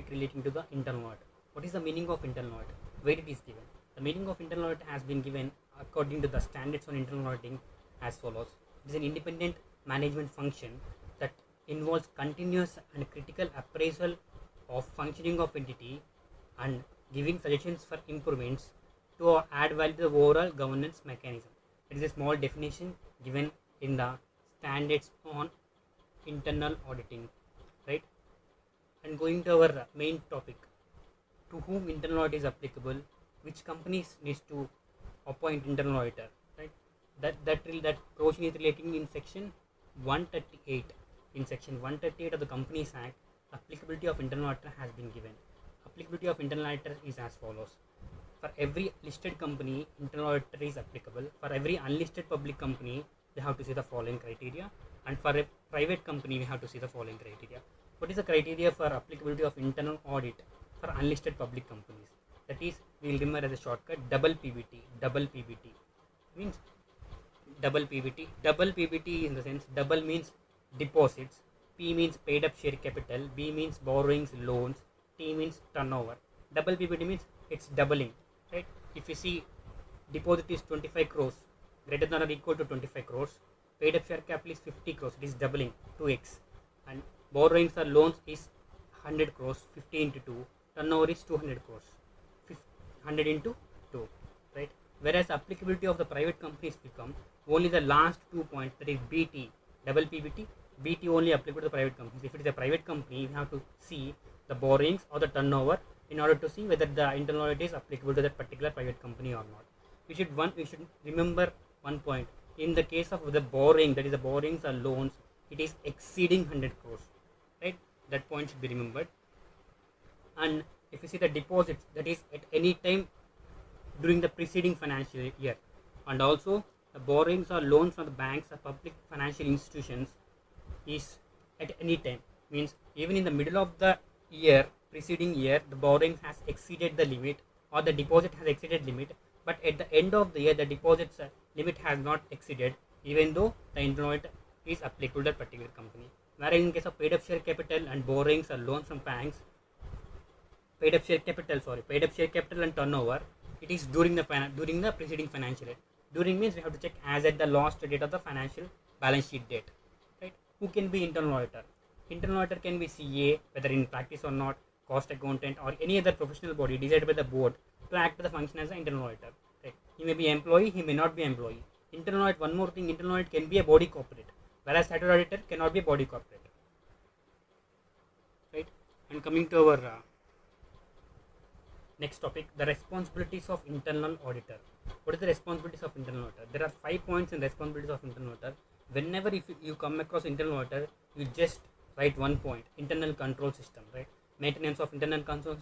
topic relating to the internal audit. What is the meaning of internal audit? Where it is given? The meaning of internal audit has been given according to the standards on internal auditing as follows. It is an independent management function that involves continuous and critical appraisal of functioning of entity and giving suggestions for improvements to add value to the overall governance mechanism. It is a small definition given in the standards on internal auditing, right? And going to our main topic, to whom internal audit is applicable, which companies needs to appoint internal auditor, right? That portion is relating in section 138. In section 138 of the Companies Act, applicability of internal auditor has been given. Applicability of internal auditor is as follows. For every listed company, internal auditor is applicable. For every unlisted public company, we have to see the following criteria, and for a private company, we have to see the following criteria. What is the criteria for applicability of internal audit for unlisted public companies? That is, we will remember as a shortcut double PBT. Double PBT means double PBT. Double PBT in the sense double means deposits, P means paid up share capital, B means borrowings, loans, T means turnover. Double PBT means it's doubling, right? If you see deposit is 25 crores, greater than or equal to 25 crores, paid up share capital is 50 crores, it is doubling 2x, and borrowings or loans is 100 crores, 50 into 2, turnover is 200 crores, 100 into 2, right? Whereas applicability of the private companies become only the last 2 points, that is BT, double PBT, BT only applicable to the private companies. If it is a private company, we have to see the borrowings or the turnover in order to see whether the internal audit is applicable to that particular private company or not. We should remember one point. In the case of the borrowing, that is the borrowings or loans, it is exceeding 100 crores, right? That point should be remembered. And if you see the deposits, that is at any time during the preceding financial year, and also the borrowings or loans from the banks or public financial institutions is at any time, means even in the middle of the year, preceding year, the borrowing has exceeded the limit or the deposit has exceeded limit, but at the end of the year the deposits limit has not exceeded, even though the internal audit is applicable to that particular company. Whereas in case of paid up share capital and borrowings or loans from banks, paid up share capital and turnover, it is during the preceding financial year. During means we have to check as at the last date of the financial balance sheet date, right? Who can be internal auditor? Internal auditor can be CA, whether in practice or not, cost accountant, or any other professional body decided by the board to act as a function as an internal auditor, right? He may be employee, he may not be employee. Internal audit, one more thing, internal audit can be a body corporate, whereas statutory auditor cannot be a body corporate, right? And coming to our next topic, the responsibilities of internal auditor. What is the responsibilities of internal auditor? There are 5 points in responsibilities of internal auditor. Whenever if you come across internal auditor, you just write 1 point: internal control system, right? Maintenance of internal control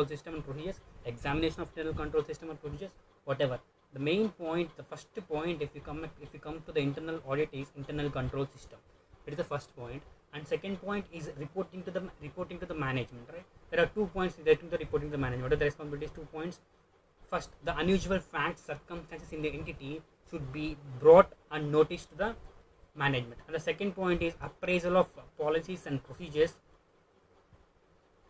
system and procedures, examination of internal control system and procedures, whatever. The main point, the first point, if you come to the internal audit, is internal control system. It is the first point. And second point is reporting to the management, right? There are 2 points relating to the reporting to the management. What are the responsibilities? 2 points. First, the unusual facts, circumstances in the entity should be brought and noticed to the management. And the second point is appraisal of policies and procedures,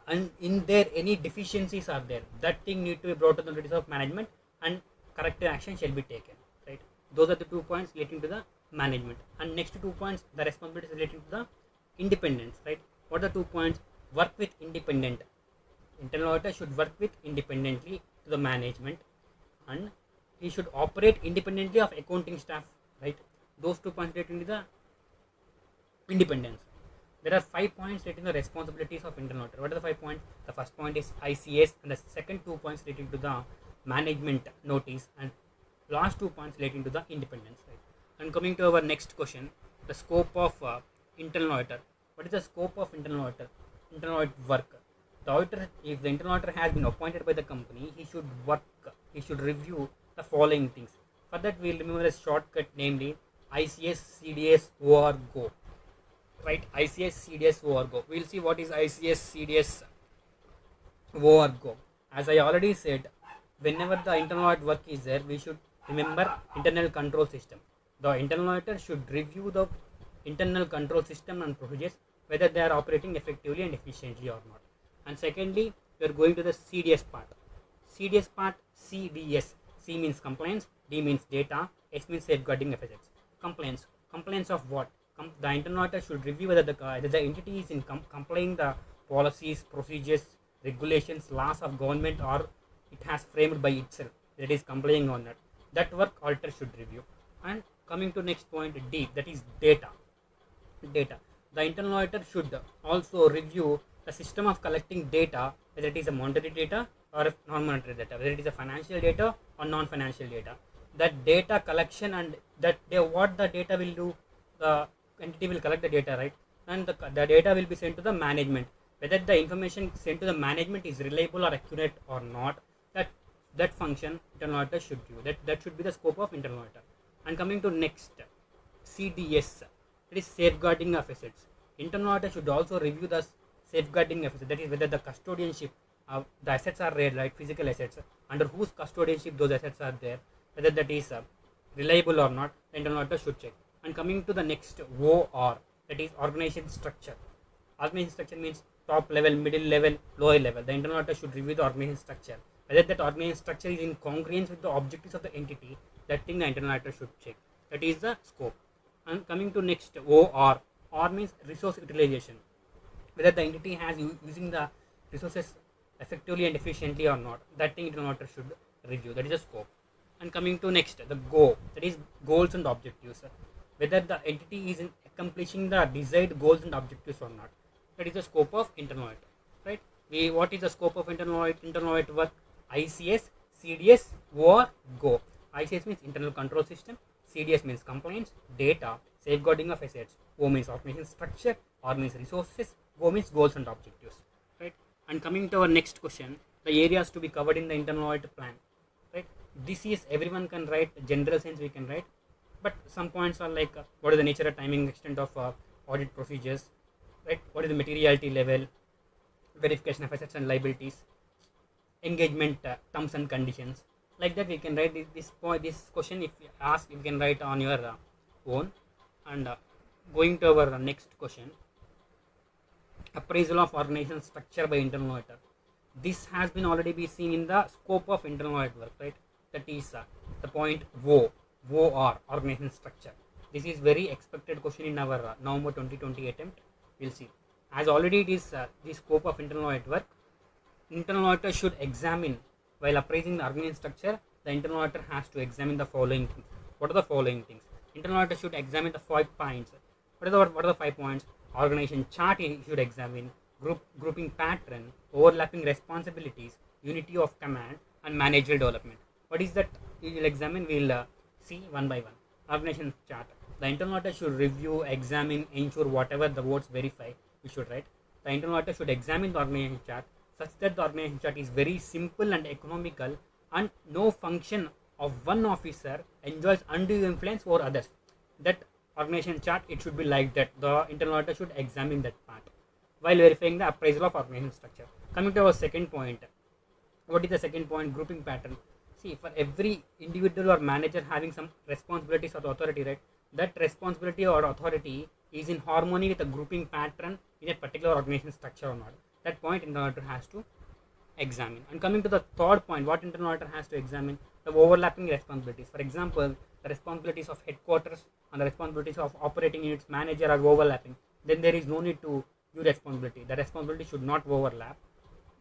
and in there any deficiencies are there, that thing need to be brought to the notice of management and corrective action shall be taken, right? Those are the 2 points relating to the management. And next 2 points, the responsibilities relating to the independence, right? What are the 2 points? Work with independent. Internal auditor should work with independently to the management, and he should operate independently of accounting staff, right? Those 2 points relating to the independence. There are 5 points relating to the responsibilities of internal auditor. What are the 5 points? The first point is ICS, and the second 2 points relating to the management notice, and last 2 points relating to the independence, right? And coming to our next question, the scope of internal auditor. What is the scope of internal auditor? Internal audit work. The auditor, if the internal auditor has been appointed by the company, he should work, he should review the following things. For that, we will remember a shortcut, namely ICS CDS OR GO, right? ICS CDS OR GO. We will see what is ICS CDS OR GO. As I already said, whenever the internal audit work is there, we should remember internal control system. The internal auditor should review the internal control system and procedures, whether they are operating effectively and efficiently or not. And secondly, we are going to the CDS part. CDS part, CDS. C means compliance, D means data, S means safeguarding FSX. Compliance. Compliance of what? The internal auditor should review whether the entity is in complying the policies, procedures, regulations, laws of government, or it has framed by itself. That is complying on that. That work auditor should review. And coming to next point, D, that is data. Data. The internal auditor should also review the system of collecting data, whether it is a monetary data or non-monetary data, whether it is a financial data or non-financial data. That data collection and what the data will do, the entity will collect the data, right? And the data will be sent to the management. Whether the information sent to the management is reliable or accurate or not, that function internal auditor should do. That should be the scope of internal auditor. And coming to next, CDS, it is safeguarding of assets. Internal auditor should also review the safeguarding of assets. That is whether the custodianship, the assets are there, right? Physical assets, under whose custodianship those assets are there, whether that is reliable or not, the internal auditor should check. And coming to the next, OR, that is organization structure. Organization structure means top level, middle level, lower level. The internal auditor should review the organization structure. Whether that organization structure is in congruence with the objectives of the entity, that thing the internal auditor should check. That is the scope. And coming to next, OR. OR means resource utilization. Whether the entity has using the resources effectively and efficiently or not, that thing internal auditor should review. That is the scope. And coming to next, the GO, that is goals and objectives. Whether the entity is in accomplishing the desired goals and objectives or not, that is the scope of internal audit, right? What is the scope of internal audit work? ICS, CDS, OR, GO. ICS means internal control system, CDS means compliance, data, safeguarding of assets, O means organization structure, R means resources, GO means goals and objectives, right? And coming to our next question, the areas to be covered in the internal audit plan, right? This is everyone can write, general sense we can write, but some points are like what is the nature and timing extent of audit procedures, right? What is the materiality level, verification of assets and liabilities, engagement terms and conditions. Like that we can write this question. If you ask, you can write on your own. And going to our next question, appraisal of organization structure by internal auditor. This has been already be seen in the scope of internal audit work, right? That is the point OR, organization structure. This is very expected question in our November 2020 attempt. We'll see. As already it is the scope of internal audit work, internal auditor should examine, while appraising the organization structure, the internal auditor has to examine the following things. What are the following things? Internal auditor should examine the 5 points. What are the 5 points? Organization chart he should examine, grouping pattern, overlapping responsibilities, unity of command, and managerial development. What is that we will examine? We will see one by one. Organization chart. The internal auditor should review, examine, ensure whatever the words verify, we should write. The internal auditor should examine the organization chart such that the organization chart is very simple and economical, and no function of one officer enjoys undue influence over others. That organization chart, it should be like that. The internal auditor should examine that part while verifying the appraisal of organization structure. Coming to our second point, what is the second point? Grouping pattern. See, for every individual or manager having some responsibilities or authority, right? That responsibility or authority is in harmony with a grouping pattern in a particular organization structure or not. That point internal auditor has to examine. And coming to the third point, what internal auditor has to examine? The overlapping responsibilities. For example, the responsibilities of headquarters and the responsibilities of operating units manager are overlapping. Then there is no need to give responsibility. The responsibility should not overlap.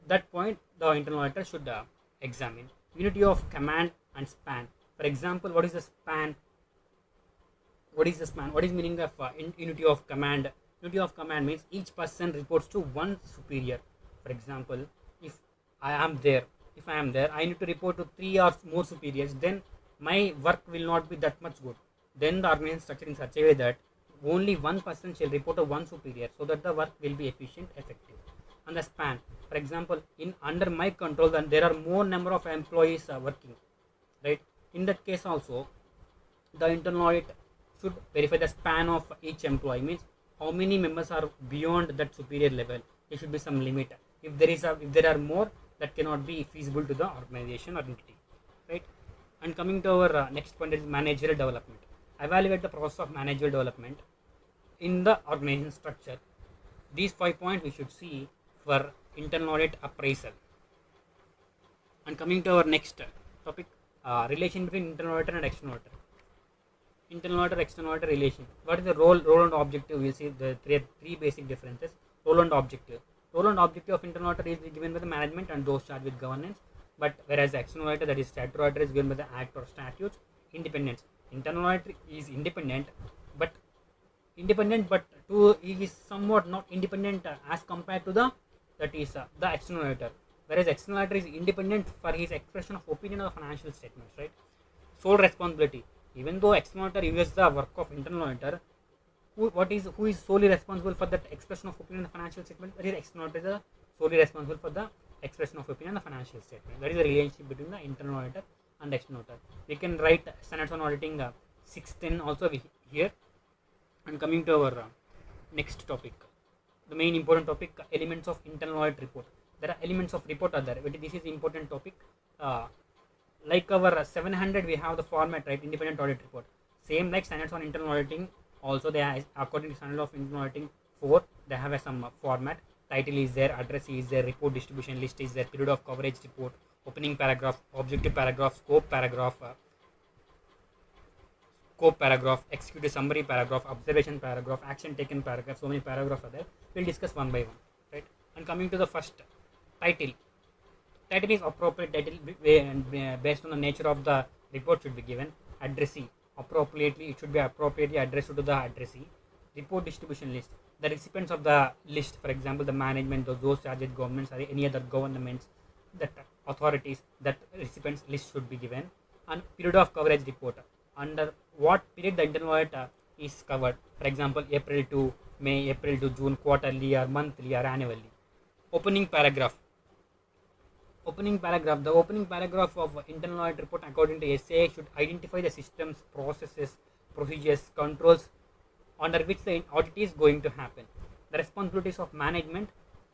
That point the internal auditor should examine. Unity of command and span. For example, what is the span? What is the span? What is meaning of unity of command? Unity of command means each person reports to one superior. For example, if I am there, I need to report to 3 or more superiors, then my work will not be that much good. Then the organization structure in such a way that only one person shall report to one superior, so that the work will be efficient, effective. And the span, for example, in under my control, then there are more number of employees working, right? In that case also, the internal audit should verify the span of each employee, means how many members are beyond that superior level. There should be some limit. If there are more, that cannot be feasible to the organization or entity, right? And coming to our next point is managerial development. Evaluate the process of managerial development in the organization structure. These 5 points we should see for internal audit appraisal. And coming to our next topic, relation between internal auditor and external auditor. Internal auditor, external auditor relation. What is the role and objective? We'll see the three basic differences. Role and objective. Role and objective of internal auditor is given by the management and those charged with governance. But whereas the external auditor, that is statutory auditor, is given by the act or statutes. Independence. Internal auditor is independent, but he is somewhat not independent as compared to the external auditor. Whereas external auditor is independent for his expression of opinion of financial statements, right? Sole responsibility. Even though external auditor uses the work of internal auditor, who is solely responsible for that expression of opinion in the financial statement? That is external auditor is solely responsible for the expression of opinion in the financial statement. That is the relationship between the internal auditor and external auditor. We can write standards on auditing 610 also here. And coming to our next topic, the main important topic, elements of internal audit report. There are elements of report are there, but this is important topic. Like our 700, we have the format, right? Independent audit report. Same like standards on internal auditing. Also, they are according to standard of internal auditing 4. They have some format. Title is there, address is there, report distribution list is there, period of coverage report, opening paragraph, objective paragraph, scope paragraph, executive summary paragraph, observation paragraph, action taken paragraph. So many paragraphs are there. We'll discuss one by one, right? And coming to the first, title. Title is appropriate title based on the nature of the report should be given. Addressee, it should be appropriately addressed to the addressee. Report distribution list, the recipients of the list, for example, the management, those charged with governments or any other governments, that authorities, that recipients list should be given. And period of coverage report, under what period the internal audit is covered. For example, April to May, April to June, quarterly or monthly or annually. Opening paragraph. The opening paragraph of internal audit report according to SAA should identify the systems, processes, procedures, controls under which the audit is going to happen. The responsibilities of management.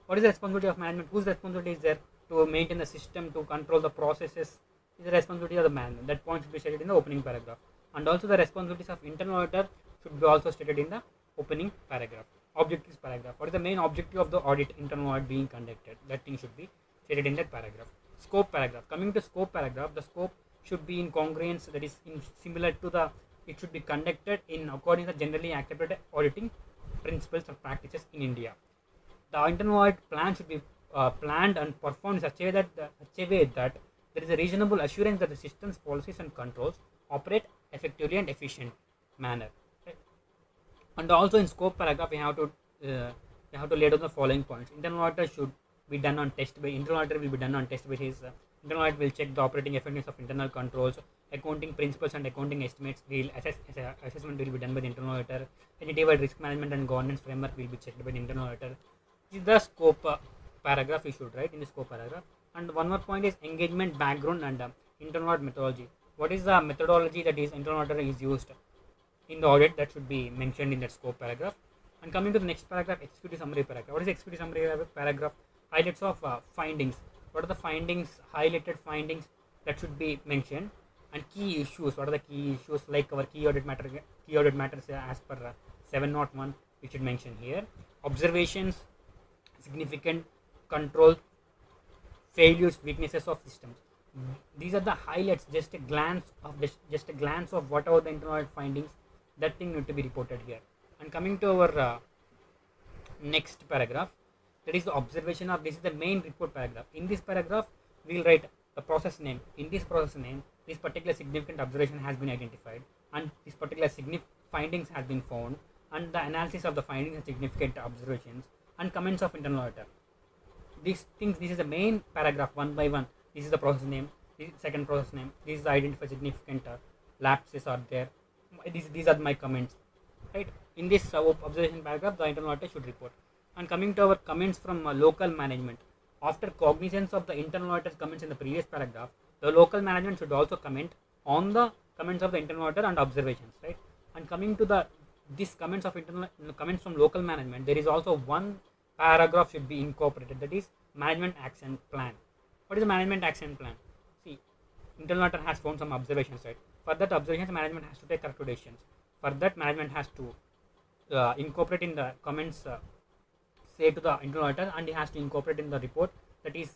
What is the responsibility of management? Whose responsibility is there to maintain the system, to control the processes? Is the responsibility of the management. That point should be stated in the opening paragraph. And also the responsibilities of internal auditor should be also stated in the opening paragraph. Objectives paragraph. What is the main objective of the audit, internal audit being conducted? That thing should be stated in that paragraph. Scope paragraph. Coming to scope paragraph, the scope should be in congruence, that is similar to the, it should be conducted in according to generally accepted auditing principles or practices in India. The internal audit plan should be planned and performed in such a way that there is a reasonable assurance that the systems, policies and controls operate effectively and efficient manner. Right? And also in scope paragraph, we have to lay down the following points. Internal audit should be done on test basis. Internal audit will be done on test basis. Internal audit will check the operating effectiveness of internal controls, accounting principles and accounting estimates. Assessment will be done by the internal auditor. Entity-wide risk management and governance framework will be checked by the internal auditor. This is the scope paragraph you should write in the scope paragraph. And one more point is engagement background and internal audit methodology. What is the methodology that is internal auditor is used in the audit? That should be mentioned in that scope paragraph. And coming to the next paragraph, executive summary paragraph. What is the executive summary paragraph? Highlights of findings. What are the findings, highlighted findings that should be mentioned? And key issues. What are the key issues, like our key audit matters as per 701, we should mention here. Observations, significant control, failures, weaknesses of systems. These are the highlights, just a glance of whatever the internal audit findings, that thing need to be reported here. And coming to our next paragraph, that is the observation of, this is the main report paragraph. In this paragraph, we will write the process name. In this process name, this particular significant observation has been identified and this particular findings has been found, and the analysis of the findings and significant observations and comments of internal auditor. These things, this is the main paragraph one by one. This is the process name, this is the second process name, this is the identify significant lapses are there. These are my comments, right? In this observation paragraph, the internal auditor should report. And coming to our comments from local management, after cognizance of the internal auditor's comments in the previous paragraph, the local management should also comment on the comments of the internal auditor and observations, right? And coming to these comments of comments from local management, there is also one paragraph should be incorporated, that is management action plan. What is the management action plan? See, internal auditor has found some observations, right? For that observations, management has to take corrective actions. For that, management has to incorporate in the comments say to the internal auditor, and he has to incorporate in the report, that is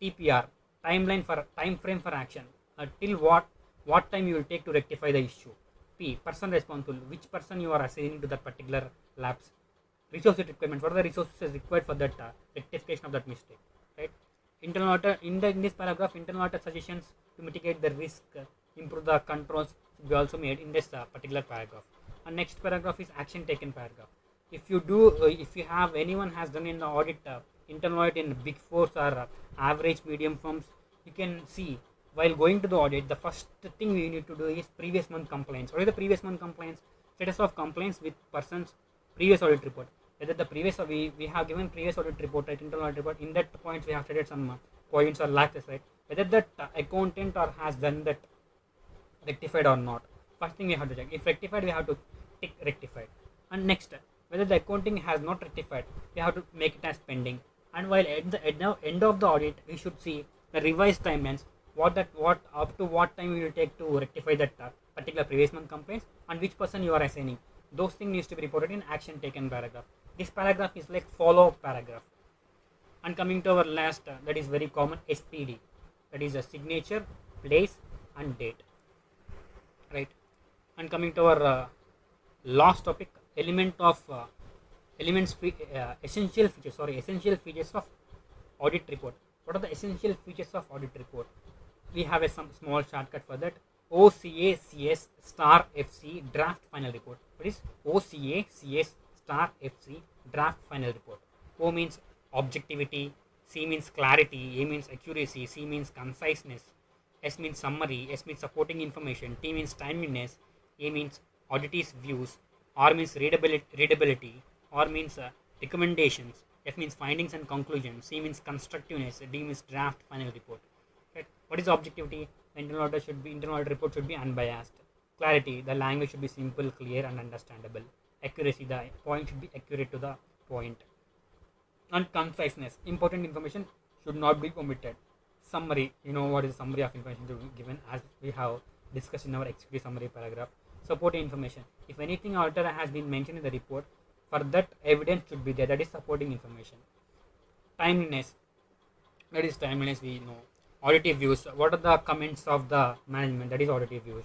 TPR, time frame for action, till what time you will take to rectify the issue. P, person responsible, which person you are assigning to that particular labs. Resource requirements, what are the resources required for that rectification of that mistake, right? Internal auditor, in this paragraph, internal auditor suggestions to mitigate the risk, improve the controls should be also made in this particular paragraph. And next paragraph is action taken paragraph. If you have anyone has done in the audit, internal audit in big fours or average medium firms, you can see while going to the audit, the first thing we need to do is previous month complaints. What is the previous month complaints? Status of complaints with person's previous audit report. Whether the previous we have given previous audit report, right, internal audit report. In that points we have stated some points or lacks, right? Whether that accountant or has done that rectified or not. First thing we have to check. If rectified, we have to tick rectified. And next, whether the accounting has not rectified, we have to make it as pending. And while at the end of the audit, we should see the revised timelines. What up to what time you will take to rectify that particular previous month complaints, and which person you are assigning. Those things needs to be reported in action taken paragraph. This paragraph is like follow-up paragraph. And coming to our last, that is very common, SPD, that is a signature, place, and date, right? And coming to our last topic, essential features of audit report. What are the essential features of audit report? We have some small shortcut for that. OCA-CS star FC draft final report. What is OCA-CS star FC draft final report? O means objectivity, C means clarity, A means accuracy, C means conciseness, S means summary, S means supporting information, T means timeliness, A means auditor's views, R means readability, R means recommendations, F means findings and conclusions, C means constructiveness, D means draft final report. Right? What is objectivity? The internal audit report should be unbiased. Clarity, the language should be simple, clear, and understandable. Accuracy, the point should be accurate to the point. And conciseness, important information should not be omitted. Summary, you know what is summary of information to be given, as we have discussed in our executive summary paragraph. Supporting information, if anything auditor has been mentioned in the report, for that evidence should be there, that is supporting information. Timeliness, that is timeliness we know. Auditive views, what are the comments of the management, that is auditive views.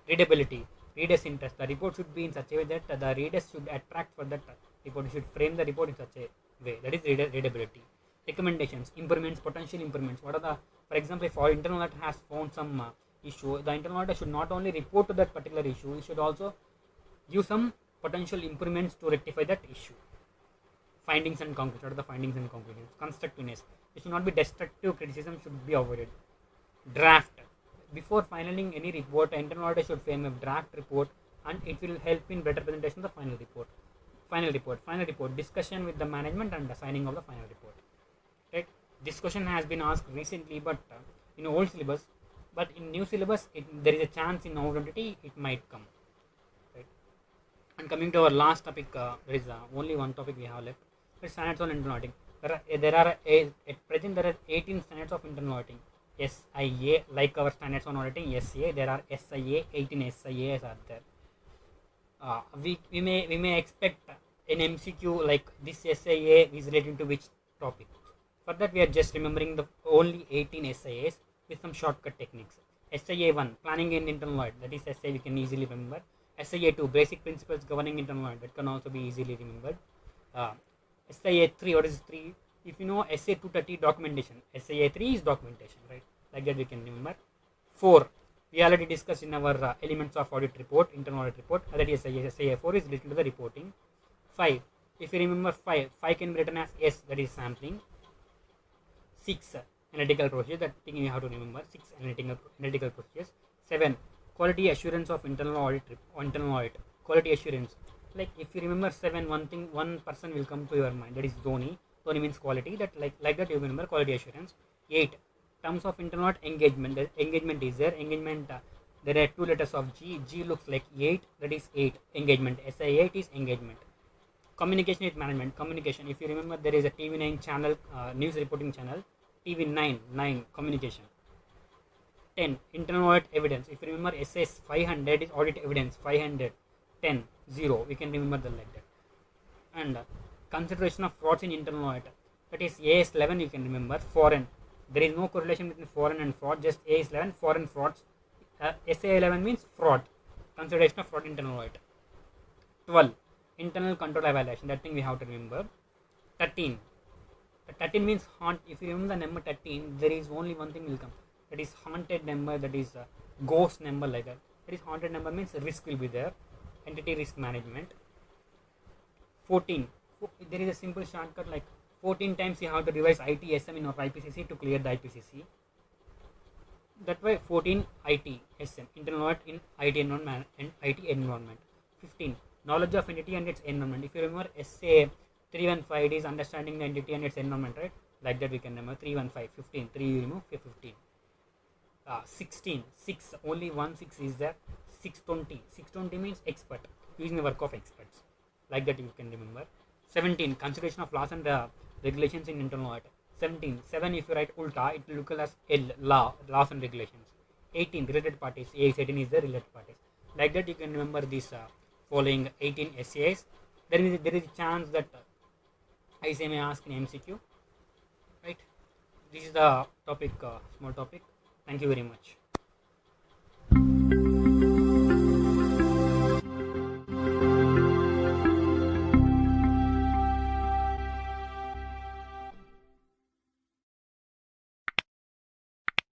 Readability, readers interest, the report should be in such a way that the readers should attract for that report. You should frame the report in such a way, that is readability. Recommendations, improvements, potential improvements, what are the, for example, if our internal audit has found some issue, the internal auditor should not only report to that particular issue, it should also give some potential improvements to rectify that issue. Findings and conclusions, what are the findings and conclusions? Constructiveness, it should not be destructive criticism, should be avoided. Draft, before filing any report, the internal auditor should frame a draft report, and it will help in better presentation of the final report. Final report, discussion with the management and the signing of the final report. Right? This question has been asked recently, but in old syllabus, but in new syllabus, there is a chance in identity it might come. Right? And coming to our last topic, there is only one topic we have left. It's standards on internal auditing. At present there are 18 standards of internal auditing. SIA, like our standards on auditing, SIA, there are SIA, 18 SIAs are there. We may expect an MCQ like this SIA is related to which topic. For that we are just remembering the only 18 SIAs with some shortcut techniques. SIA 1, planning and internal audit, that is SIA we can easily remember. SIA 2, basic principles governing internal audit, that can also be easily remembered. SIA 3, what is 3? If you know SA 230, documentation, SIA 3 is documentation, right? Like that we can remember. 4, we already discussed in our elements of audit report, internal audit report, that is SIA 4 is related to the reporting. 5, if you remember 5 can be written as S, that is sampling. 6, analytical procedure, that thing you have to remember, 6 analytical procedures. 7, quality assurance of internal audit, quality assurance. Like if you remember 7, one person will come to your mind, that is Dhoni means quality, that like that you remember quality assurance. 8, terms of internal audit, engagement. The engagement is there, engagement, there are 2 letters of G looks like 8, that is 8, engagement. SI 8 is engagement. Communication with management, communication, if you remember there is a TV9 channel, news reporting channel, TV9, communication. 10, internal audit evidence, if you remember SS 500 is audit evidence, 500, 10, 0, we can remember the like that. And consideration of frauds in internal audit. That is AS11, you can remember, foreign. There is no correlation between foreign and fraud, just AS11, foreign frauds. SA11 means fraud, consideration of fraud in internal audit. 12, internal control evaluation, that thing we have to remember. 13, 13 means haunt. If you remember the number 13, there is only one thing will come, that is haunted number, that is ghost number, like that. That is haunted number means risk will be there, entity risk management. 14, there is a simple shortcut, like 14 times you have to revise ITSM in your IPCC to clear the IPCC. That way 14 ITSM, internal audit in IT environment and IT environment. 15, knowledge of entity and its environment. If you remember SA 315, it is understanding the entity and its environment, right? Like that we can remember 315. 15, 3 you remove, 15. 16, 6, only 1 6 is there. 620, 620 means expert, using the work of experts, like that you can remember. 17, consideration of laws and regulations in internal audit. 17, 7, if you write ulta, it will look as L, laws and regulations. 18, related parties, AS18 is the related parties. Like that you can remember these following 18 SAs. There is a chance that ICA may ask in MCQ, right? This is the topic, small topic. Thank you very much.